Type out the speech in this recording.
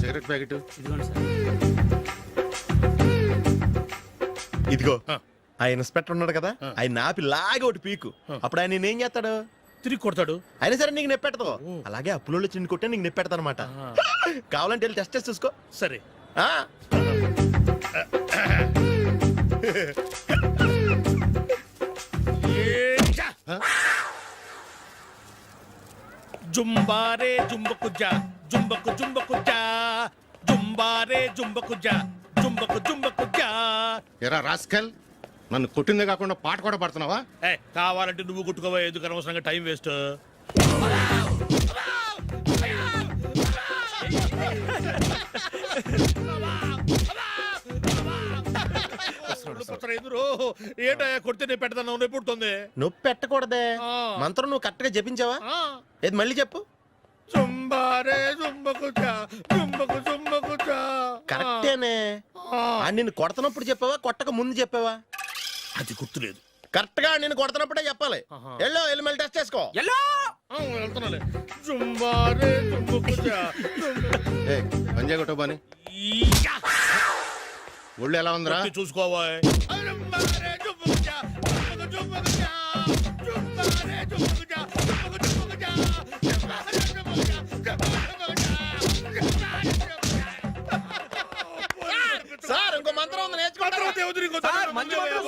Cigarette packet ఇదిగోండి sir. ఇదిగో ఆ ఇన్స్పెక్టర్ ఉన్నాడు కదా, ఆయన ఆపి లాగే ఒకటి పీకు. అప్పుడు ఆయన నేనేం చేస్తాడు? తిరిగి కొడతాడు. అయినా సరే నీకు నెప్పెడతావు. అలాగే అప్పులో చిన్న కొట్టే నీకు నెప్పెడతా అనమాట. కావాలంటే వెళ్ళి టెస్ట్ చేసి చూసుకో. సరే. ఆ? జుంబారే జుంబకుజా జుంబకు జుంబకుజా జుంబారే జుంబకుజా జుంబకు జుంబకుజా. ఎరా రాస్కల్, నన్ను కొట్టిందే కాకుండా పాట కూడా పడుతున్నావా? కావాలంటే నువ్వు కొట్టుకోవా, ఎందుకు అనవసరంగా టైం వేస్ట్. ఏంటయ్యా కొడితే నేను పెడతాను, నొప్పి పుడుతుంది. నొప్పి పెట్టకూడదే. మంత్రం నువ్వు కరెక్ట్ గా జపించావా? ఏది మళ్ళీ చెప్పు. జుంబారే జుంబకుజా జుంబకు జుంబకుజా. కరెక్టేనే. నిన్ను కొడుతున్నప్పుడు చెప్పావా, కొట్టక ముందు చెప్పావా? అది గుర్తులేదు. కరెక్ట్ గా నేను కొడుతున్నప్పుడే చెప్పాలి. ఎల్లో వెళ్ళి మళ్ళీ టెస్ట్ చేసుకో. వెళ్తున్నాలే. జుంబారే జుంబకుజా. పంజా కొట్టబాని ఒళ్ళు ఎలా ఉందిరా? చూసుకోవా.